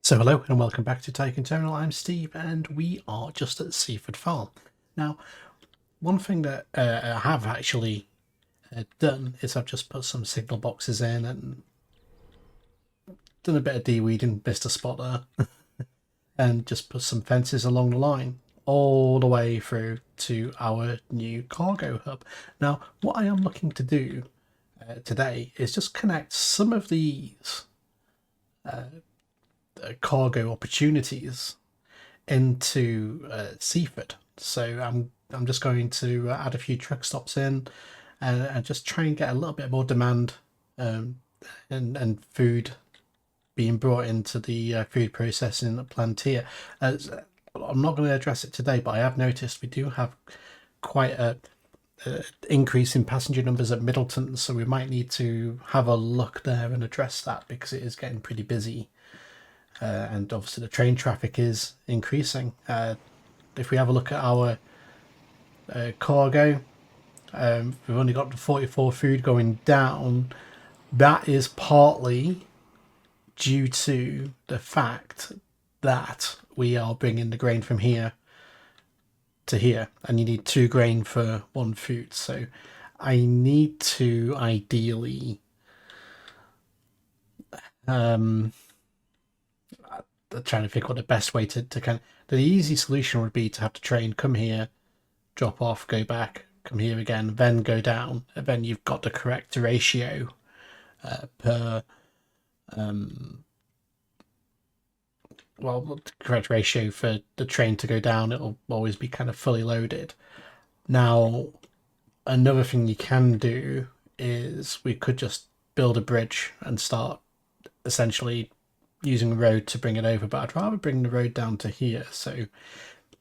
So hello and welcome back to Tycoon Terminal. I'm Steve and we are just at Seaford Farm. Now, one thing that I have actually done is I've just put some signal boxes in and done a bit of de-weeding, missed a spot there, and just put some fences along the line all the way through to our new cargo hub. Now, what I am looking to do today is just connect some of these cargo opportunities into Seaford. So I'm just going to add a few truck stops in and just try and get a little bit more demand and food being brought into the food processing plant here. I'm not going to address it today, but I have noticed we do have quite a increase in passenger numbers at Middleton, so we might need to have a look there and address that because it is getting pretty busy. And obviously the train traffic is increasing. If we have a look at our cargo, we've only got the 44 food going down. That is partly due to the fact that we are bringing the grain from here to here, and you need 2 grain for 1 food. So I need to ideally trying to figure out the best way to kind of, the easy solution would be to have the train come here, drop off, go back, come here again, then go down, and then you've got the correct ratio per well, the correct ratio for the train to go down. It'll always be kind of fully loaded. Now, another thing you can do is we could just build a bridge and start essentially using a road to bring it over, but I'd rather bring the road down to here. So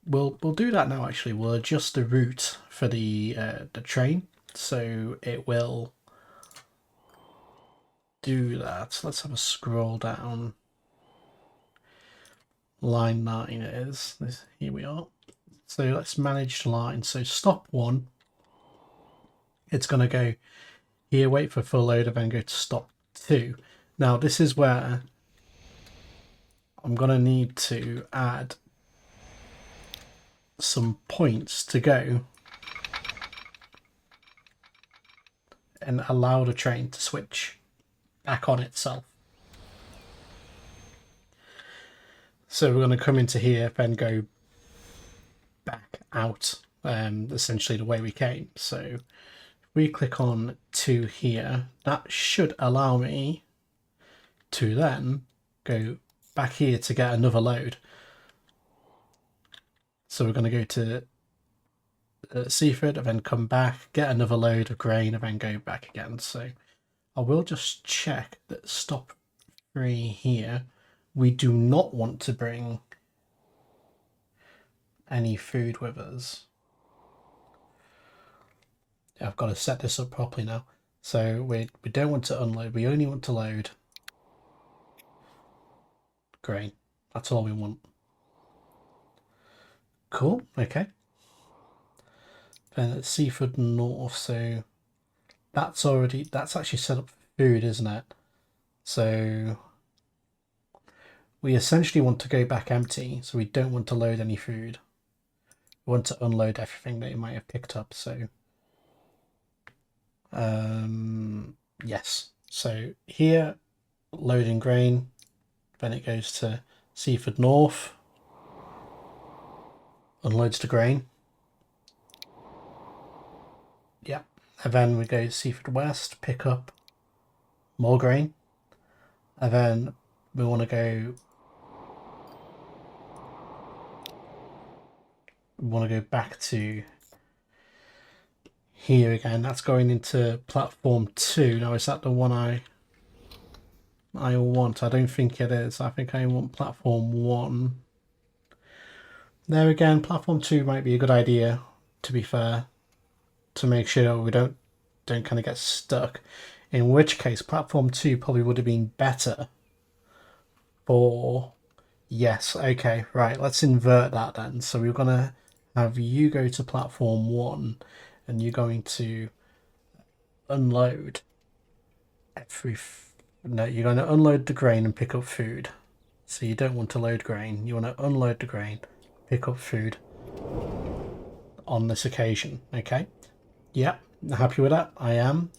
we'll do that now. Actually, we'll adjust the route for the train, so it will do that. Let's have a scroll down. Line 9 it is. Here we are. So let's manage the line. So stop 1. It's going to go here, wait for full load, and then go to stop 2. Now this is where I'm going to need to add some points to go and allow the train to switch back on itself. So we're going to come into here, then go back out, essentially the way we came. So if we click on 2 here, that should allow me to then go back here to get another load. So we're going to go to Seaford and then come back, get another load of grain, and then go back again. So I will just check that stop 3 here. We do not want to bring any food with us. I've got to set this up properly now. So we don't want to unload, we only want to load grain. That's all we want. Cool, okay. Then it's Seaford North, so that's actually set up for food, isn't it? So we essentially want to go back empty, so we don't want to load any food. We want to unload everything that you might have picked up, so yes. So here, loading grain, then it goes to Seaford North, unloads the grain. Yeah, and then we go to Seaford West, pick up more grain, and then we want to go. We want to go back to here again. That's going into platform 2. Now, is that the one I want? I don't think it is. I think I want platform 1. There again, platform 2 might be a good idea, to be fair, to make sure we don't kind of get stuck. In which case, platform 2 probably would have been better for... Yes, okay, right, let's invert that then. So we're going to have you go to platform 1 and you're going to unload you're going to unload the grain and pick up food. So you don't want to load grain, you want to unload the grain, pick up food on this occasion, okay? Yep, happy with that? I am.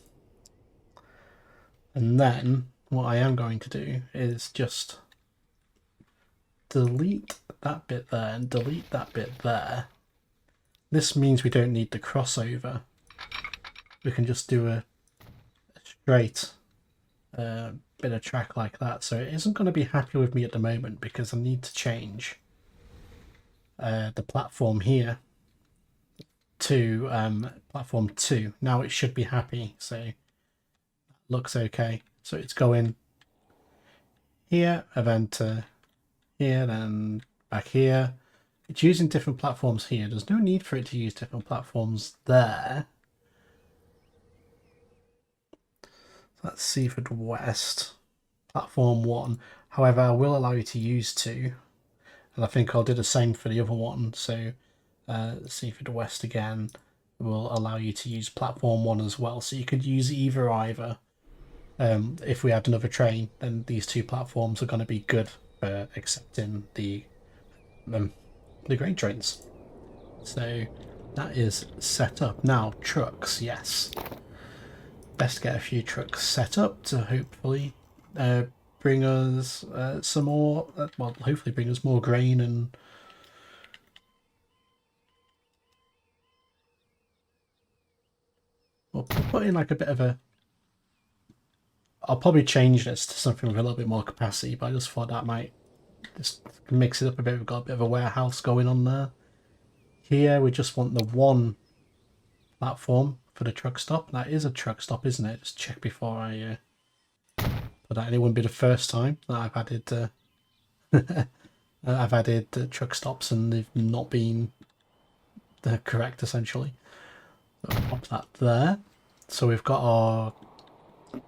And then what I am going to do is just delete that bit there and delete that bit there. This means we don't need the crossover. We can just do a straight bit of track like that. So it isn't going to be happy with me at the moment because I need to change the platform here to platform 2. Now it should be happy, so that looks okay. So it's going here, event to here, then back here. It's using different platforms here. There's no need for it to use different platforms there. That's Seaford West, platform 1. However, I will allow you to use 2, and I think I'll do the same for the other one. So Seaford West again will allow you to use platform 1 as well. So you could use either. If we had another train, then these 2 platforms are going to be good for accepting the grain trains. So that is set up. Now trucks, yes. Best get a few trucks set up to hopefully bring us some more, well, hopefully bring us more grain. And we'll put in like a bit of a, I'll probably change this to something with a little bit more capacity, but I just thought that might just mix it up a bit. We've got a bit of a warehouse going on there. Here we just want the 1 platform for the truck stop. That is a truck stop, isn't it? Just check before I put that in. It wouldn't be the first time that I've added truck stops and they've not been correct, essentially. So I'll pop that there. So we've got our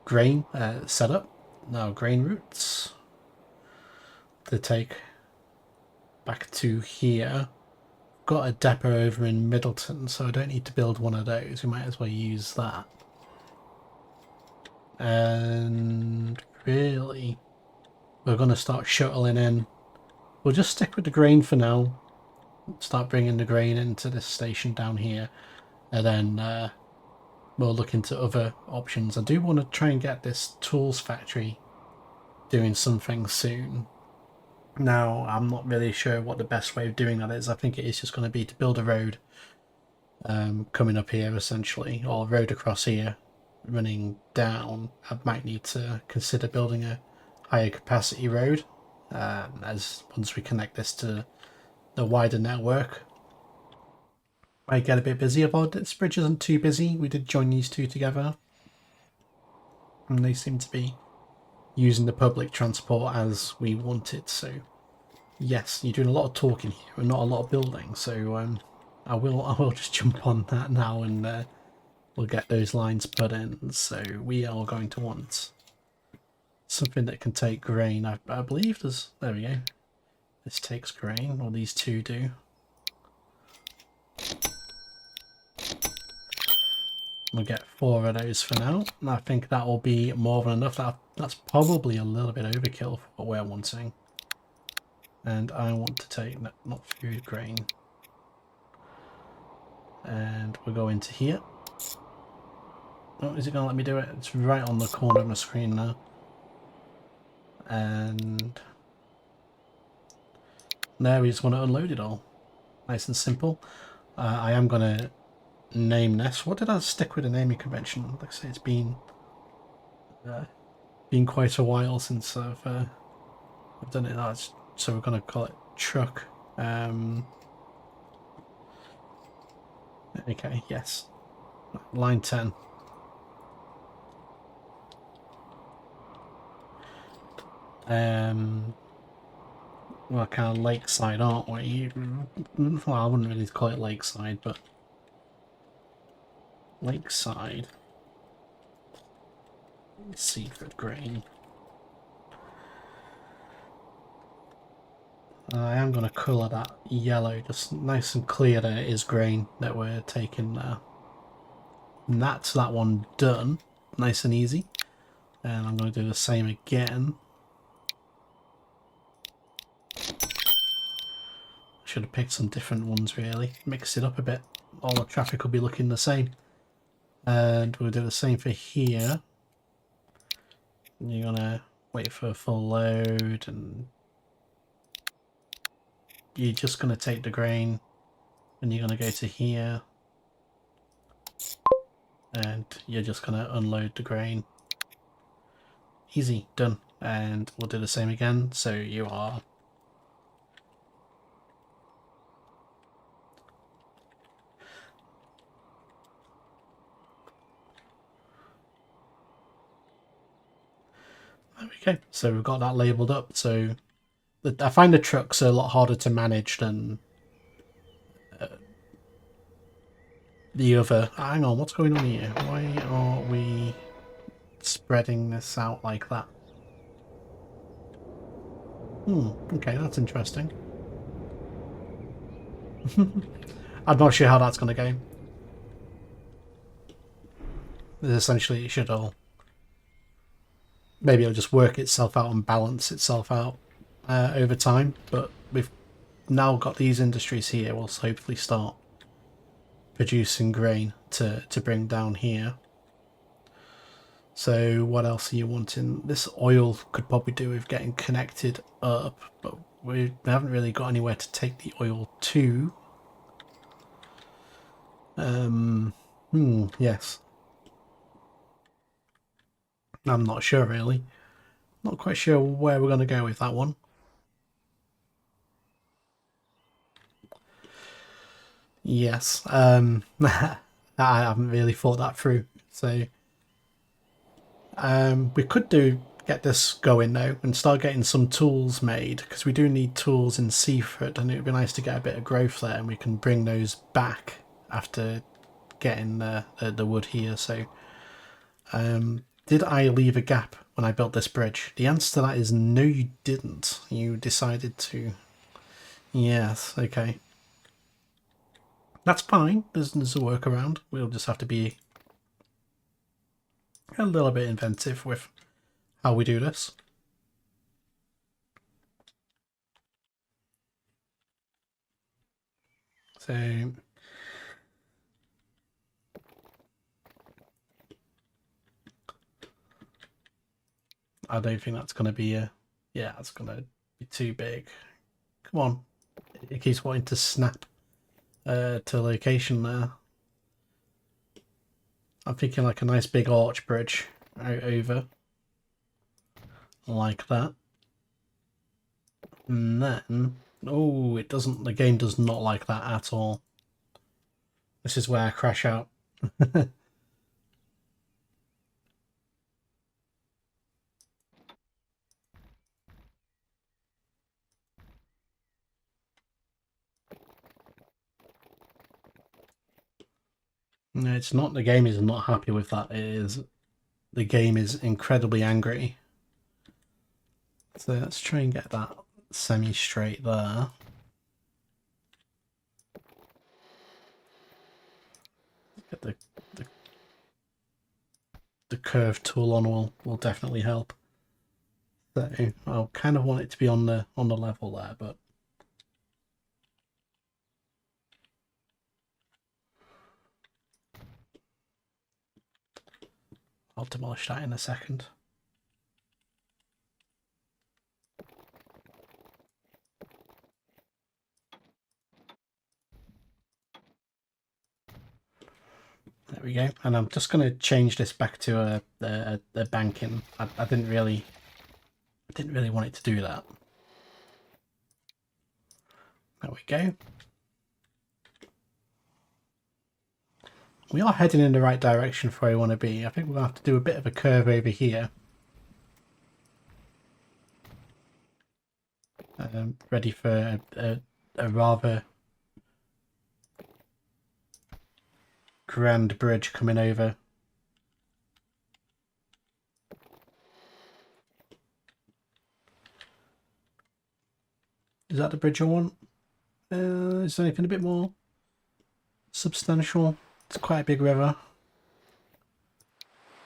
grain set up. Now grain routes to take back to here. Got a depot over in Middleton, so I don't need to build one of those. We might as well use that. And really, we're going to start shuttling in. We'll just stick with the grain for now. Start bringing the grain into this station down here, and then we'll look into other options. I do want to try and get this tools factory doing something soon. Now, I'm not really sure what the best way of doing that is. I think it is just going to be to build a road coming up here, essentially, or a road across here running down. I might need to consider building a higher capacity road as once we connect this to the wider network. I get a bit busy. About this bridge isn't too busy. We did join these 2 together, and they seem to be using the public transport as we wanted. So yes, you're doing a lot of talking here and not a lot of building. So I will just jump on that now, and we'll get those lines put in. So we are going to want something that can take grain. I believe there's, there we go. This takes grain, or these 2 do. We'll get 4 of those for now, and I think that will be more than enough. That's probably a little bit overkill for what we're wanting. And I want to take, not food, grain. And we'll go into here. Oh, is it going to let me do it? It's right on the corner of my screen now. And there, we just want to unload it all. Nice and simple. I am going to name this. What did I stick with a naming convention? Like I say, it's been quite a while since I've done it. So we're going to call it truck. Okay, yes. Line 10. Well, kind of lakeside, aren't we? Well, I wouldn't really call it lakeside, but lakeside. Seaford grain. I am going to colour that yellow, just nice and clear that it is grain that we're taking there. And that's that one done, nice and easy. And I'm going to do the same again. Should have picked some different ones really. Mix it up a bit. All the traffic will be looking the same. And we'll do the same for here. You're gonna wait for a full load, and you're just gonna take the grain and you're gonna go to here, and you're just gonna unload the grain. Easy, done. And we'll do the same again. So you are there we go. So we've got that labelled up. So I find the trucks are a lot harder to manage than the other. Hang on, what's going on here? Why are we spreading this out like that? Okay, that's interesting. I'm not sure how that's going to go. Essentially, it should all... Maybe it'll just work itself out and balance itself out over time, but we've now got these industries here. We'll hopefully start producing grain to bring down here. So what else are you wanting? This oil could probably do with getting connected up, but we haven't really got anywhere to take the oil to. Yes. I'm not sure really. Not quite sure where we're going to go with that one. Yes. I haven't really thought that through. So we could get this going though and start getting some tools made, because we do need tools in Seaford, and it would be nice to get a bit of growth there, and we can bring those back after getting the wood here. So did I leave a gap when I built this bridge? The answer to that is no, you didn't. You decided to. Yes, okay. That's fine. There's a workaround. We'll just have to be a little bit inventive with how we do this. So I don't think that's going to be yeah, it's going to be too big. Come on. It keeps wanting to snap to location there. I'm thinking like a nice big arch bridge out over. Like that. And then... Oh, it doesn't... The game does not like that at all. This is where I crash out. No, it's not. The game is not happy with that. The game is incredibly angry. So let's try and get that semi-straight there. Get the curve tool on will definitely help. So I kind of want it to be on the level there, but I'll demolish that in a second. There we go. And I'm just going to change this back to a banking. I didn't really want it to do that. There we go. We are heading in the right direction for where we want to be. I think we'll have to do a bit of a curve over here. Ready for a rather grand bridge coming over. Is that the bridge I want? Is there anything a bit more substantial? It's quite a big river.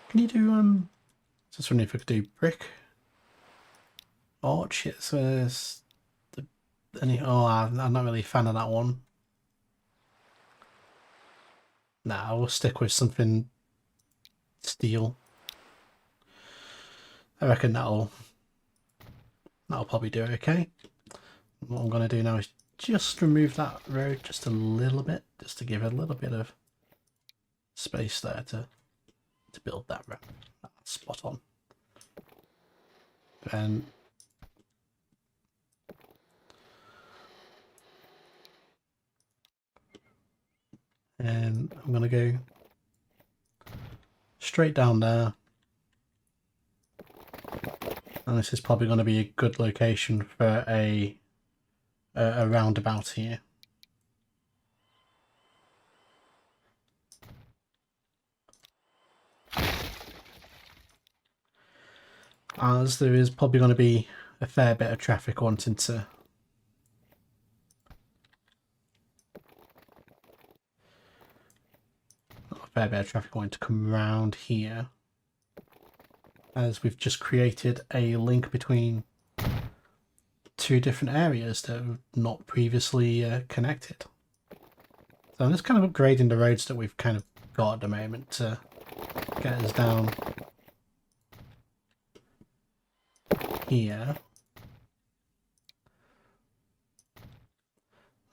Can you do just wondering if I could do brick arch. It's Oh, I'm not really a fan of that one. Nah, we'll stick with something steel. I reckon that'll probably do okay. What I'm going to do now is just remove that road just a little bit, just to give it a little bit of space there to build that road. That's spot on. And I'm going to go straight down there. And this is probably going to be a good location for a roundabout here. As there is probably going to be a fair bit of traffic wanting to come around here, as we've just created a link between two different areas that were not previously connected. So I'm just kind of upgrading the roads that we've kind of got at the moment to get us down here.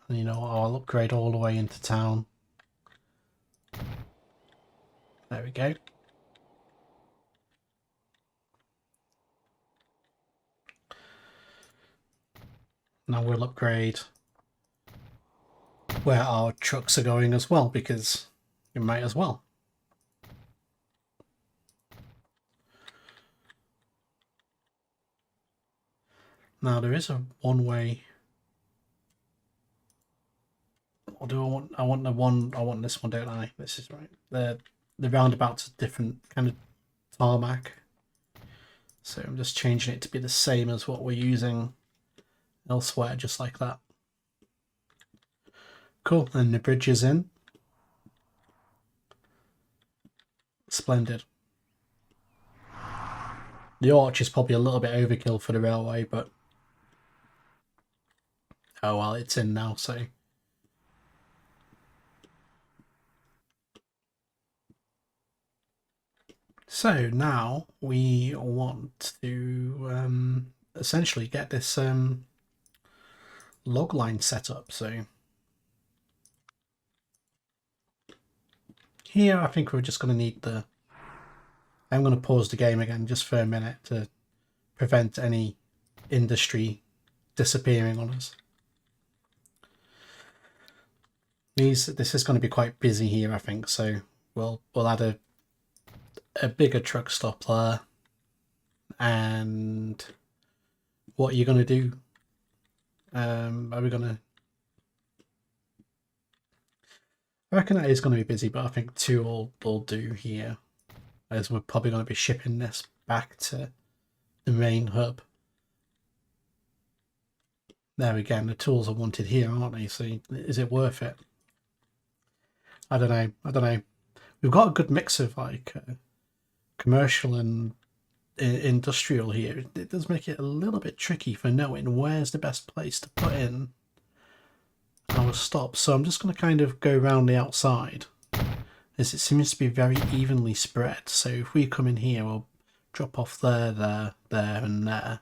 And you know, I'll upgrade all the way into town. There we go. Now we'll upgrade where our trucks are going as well, because you might as well. Now there is a one-way. Or do I want? I want the one. I want this one, don't I? This is right. The roundabout's a different kind of tarmac, so I'm just changing it to be the same as what we're using elsewhere, just like that. Cool. And the bridge is in. Splendid. The arch is probably a little bit overkill for the railway, but oh well, it's in now, so. So now we want to essentially get this log line set up. So here I think we're just going to need the... I'm going to pause the game again just for a minute to prevent any industry disappearing on us. This is going to be quite busy here, I think, so we'll add a bigger truck stop there. And what are you going to do? Are we going to... I reckon that is going to be busy, but I think 2 will do here, as we're probably going to be shipping this back to the main hub. There again, the tools are wanted here, aren't they? So is it worth it? I don't know. We've got a good mix of like commercial and industrial here. It does make it a little bit tricky for knowing where's the best place to put in our stops. So I'm just going to kind of go around the outside, as it seems to be very evenly spread. So if we come in here, we'll drop off there, and there,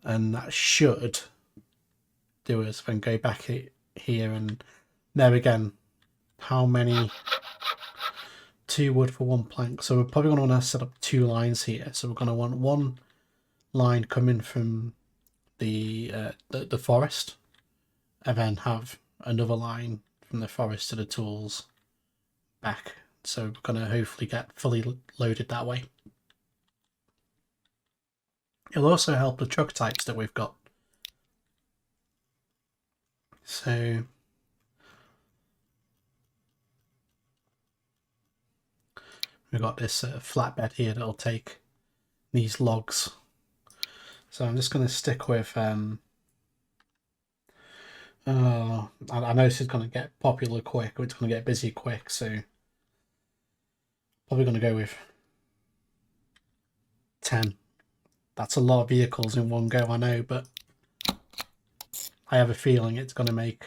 and that should do us. Then go back here, and there again. How many? 2 wood for 1 plank. So we're probably going to want to set up 2 lines here. So we're going to want 1 line coming from the forest, and then have another line from the forest to the tools back. So we're going to hopefully get fully loaded that way. It'll also help the truck types that we've got. So we've got this flatbed here that'll take these logs. So I'm just going to stick with... I know this is going to get popular quick, or it's going to get busy quick, so probably going to go with 10. That's a lot of vehicles in one go, I know, but I have a feeling it's going to make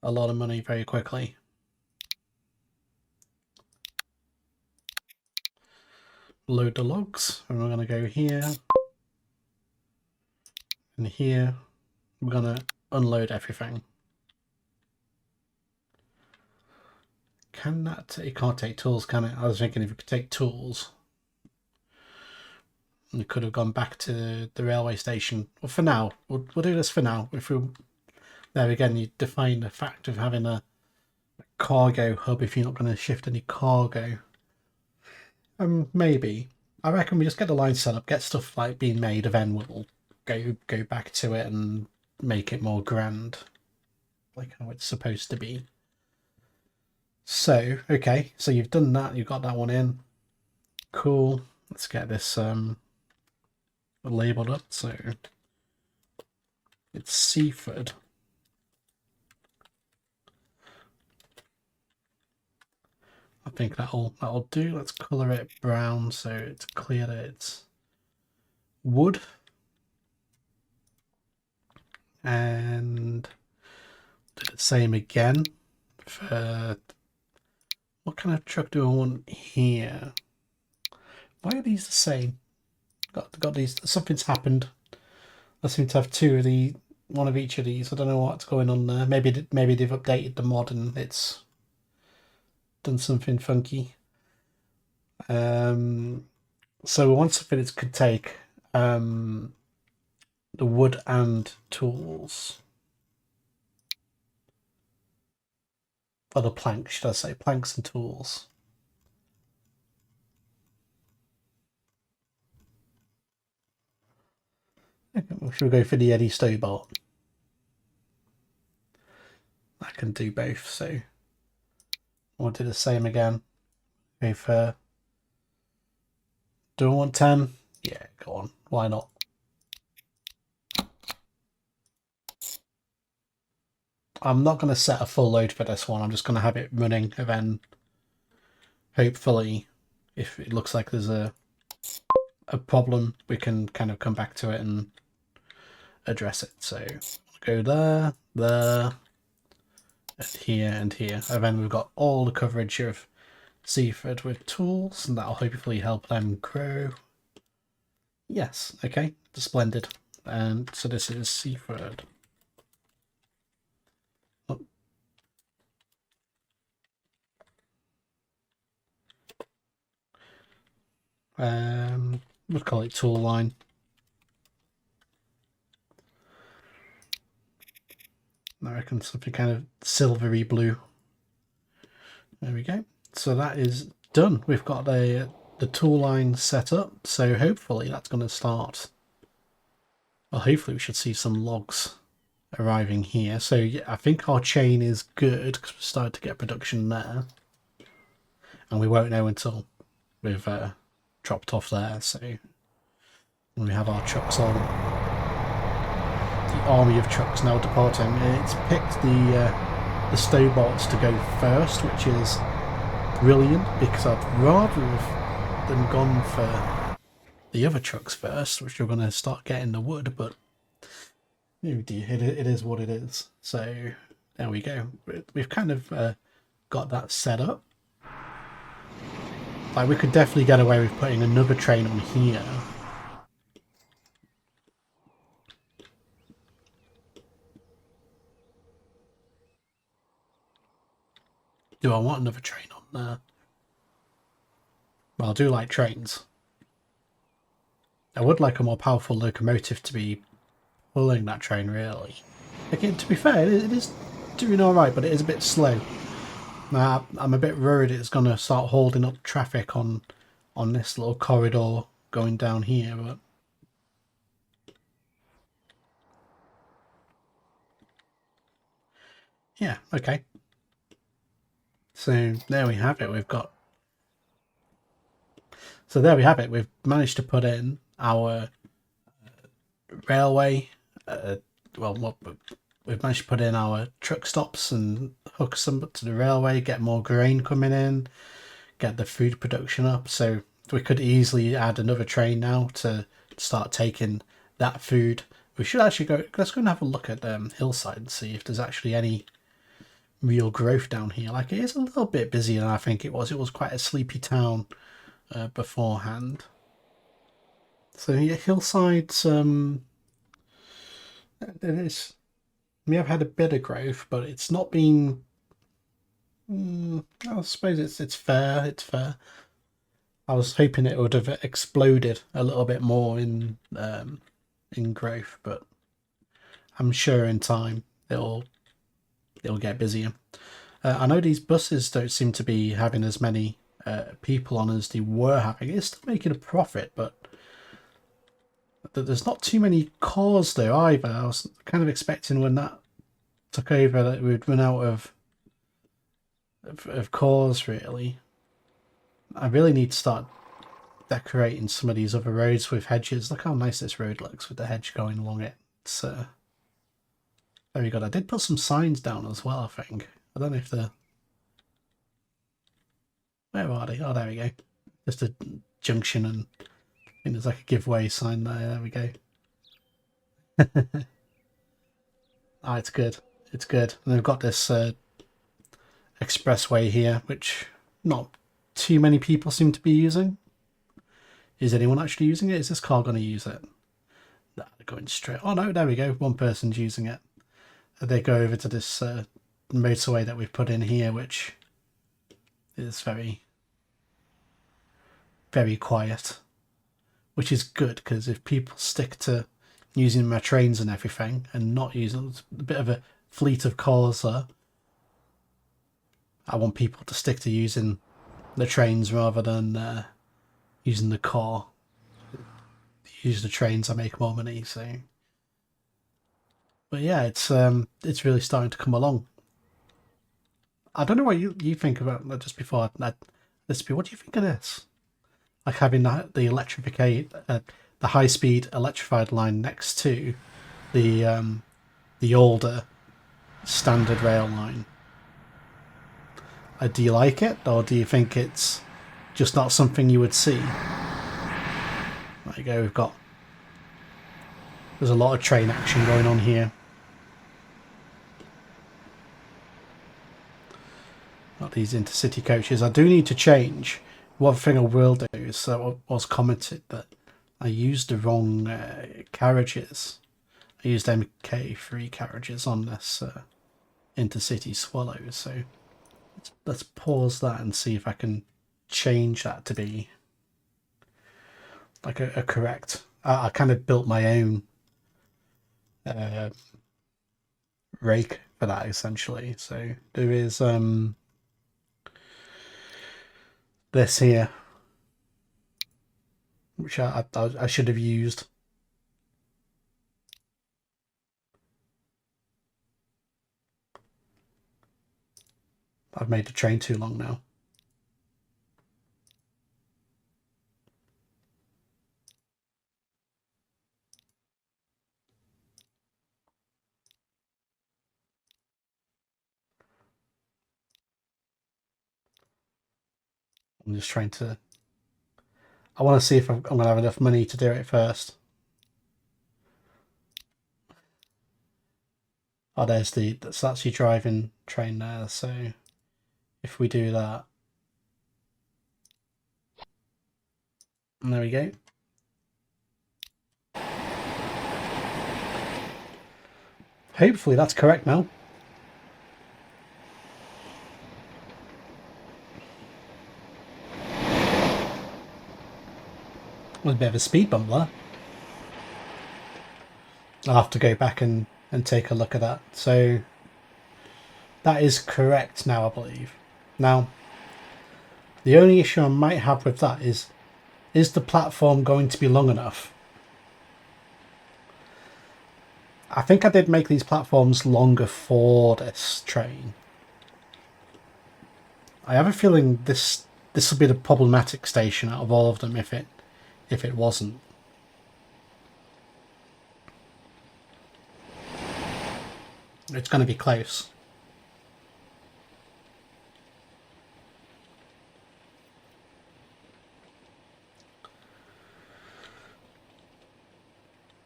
a lot of money very quickly. Load the logs, and we're going to go here and here. We're going to unload everything. Can that... It can't take tools, can it? I was thinking if it could take tools, we could have gone back to the railway station. Well, for now, we'll do this for now. If we... There again, you define the fact of having a cargo hub if you're not going to shift any cargo. Maybe. I reckon we just get the line set up, get stuff like being made, and then we'll go back to it and make it more grand, like how it's supposed to be. So, okay, so you've done that, you've got that one in. Cool. Let's get this labeled up. So it's Seaford. I think that'll do. Let's colour it brown so it's clear that it's wood. And do the same again for... What kind of truck do I want here? Why are these the same? Got these. Something's happened. I seem to have two of the one of each of these. I don't know what's going on there. Maybe they've updated the mod and it's done something funky. So we want something that could take the wood and tools. Or the planks, should I say? Planks and tools. Should we go for the Eddie Stobart? I can do both, so I'll do the same again. Go for... Do I want 10? Yeah, go on. Why not? I'm not going to set a full load for this one. I'm just going to have it running, and then hopefully, if it looks like there's a problem, we can kind of come back to it and address it. So go there, and here, and then we've got all the coverage of Seaford with tools, and that'll hopefully help them grow. Yes, okay, splendid. And so this is Seaford. We'll call it tool line. I reckon something kind of silvery blue. There we go. So that is done. We've got the tool line set up. So hopefully that's going to start. Well, hopefully we should see some logs arriving here. So yeah, I think our chain is good because we started to get production there. And we won't know until we've dropped off there. So when we have our trucks on, the army of trucks now departing, it's picked the Stobarts to go first, which is brilliant because I'd rather have them gone for the other trucks first, which are going to start getting the wood, but oh dear, it is what it is. So there we go. We've kind of got that set up. Like, we could definitely get away with putting another train on here. Do I want another train on there? Well, I do like trains. I would like a more powerful locomotive to be pulling that train, really. Again, to be fair, it is doing alright, but it is a bit slow. Now, I'm a bit worried it's going to start holding up traffic on this little corridor going down here, but... Yeah, okay. So there we have it. We've managed to put in our railway. We've managed to put in our truck stops and hook some up to the railway, get more grain coming in, get the food production up. So we could easily add another train now to start taking that food We should actually go. Let's go and have a look at Hillside and see if there's actually any real growth down here. Like, it is a little bit busier than I think it was. It was quite a sleepy town beforehand. So yeah, Hillside's it is. We have had a bit of growth, but it's not been. I suppose it's fair. It's fair. I was hoping it would have exploded a little bit more in growth, but I'm sure in time it'll get busier. I know these buses don't seem to be having as many people on as they were having. It's still making a profit, but there's not too many cars though either. I was kind of expecting when that took over that we'd run out of cars really. I really need to start decorating some of these other roads with hedges. Look how nice this road looks with the hedge going along it. It's very good. I did put some signs down as well, I think. I don't know if they're... Where are they? Oh, there we go. Just a junction, and I think there's like a giveaway sign there. There we go. Ah, it's good. It's good. And they've got this expressway here, which not too many people seem to be using. Is anyone actually using it? Is this car going to use it? Nah, they're going straight. Oh no, there we go. One person's using it. They go over to this motorway that we've put in here, which is very, very quiet. Which is good, because if people stick to using my trains and everything and not using a bit of a fleet of cars there, I want people to stick to using the trains rather than using the car. Use the trains, I make more money. So, but yeah, it's really starting to come along. I don't know what you think about that. Just before that, what do you think of this? Like having the electrificate, the high speed electrified line next to the older standard rail line. Do you like it, or do you think it's just not something you would see? There you go. There's a lot of train action going on here. Got these intercity coaches. I do need to change. One thing I will do is I was commented that I used the wrong carriages. I used MK3 carriages on this intercity Swallow. So let's pause that and see if I can change that to be like a correct. I kind of built my own rake for that essentially. So there is this here, which I should have used. I've made the train too long now. I'm just trying to... I want to see if I'm going to have enough money to do it first. Oh, that's your driving train there. So if we do that, and there we go. Hopefully that's correct now. Was a bit of a speed bump there. I'll have to go back and take a look at that. So that is correct now, I believe. Now, the only issue I might have with that is the platform going to be long enough? I think I did make these platforms longer for this train. I have a feeling this will be the problematic station out of all of them if it wasn't. It's going to be close.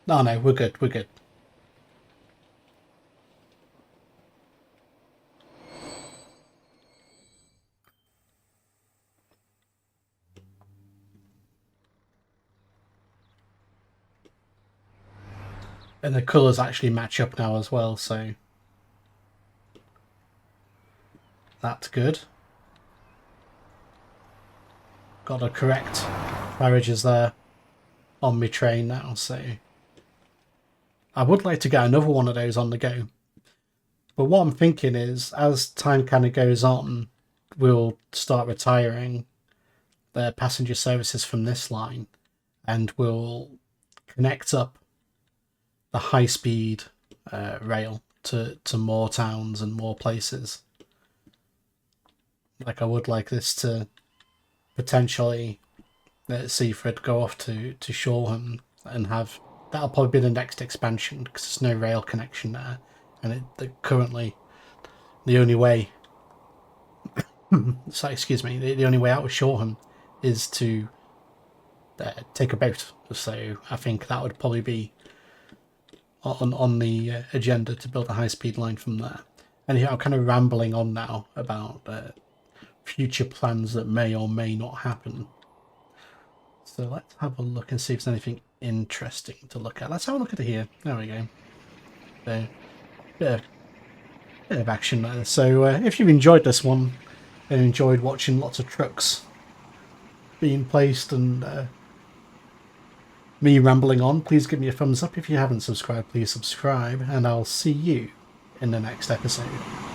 No, we're good. We're good. And the colours actually match up now as well, so that's good. Got the correct carriages there on my train now, so I would like to get another one of those on the go. But what I'm thinking is, as time kind of goes on, we'll start retiring the passenger services from this line, and we'll connect up the high-speed rail to more towns and more places. Like, I would like this to potentially Seaford go off to Shoreham and have that'll probably be the next expansion, because there's no rail connection there, and currently the only way so excuse me, the only way out of Shoreham is to take a boat. So I think that would probably be on the agenda, to build a high-speed line from there. And I'm kind of rambling on now about future plans that may or may not happen. So let's have a look and see if there's anything interesting to look at. Let's have a look at it here. There we go. So, bit of action there. So if you've enjoyed this one and enjoyed watching lots of trucks being placed and me rambling on, please give me a thumbs up. If you haven't subscribed, please subscribe, and I'll see you in the next episode.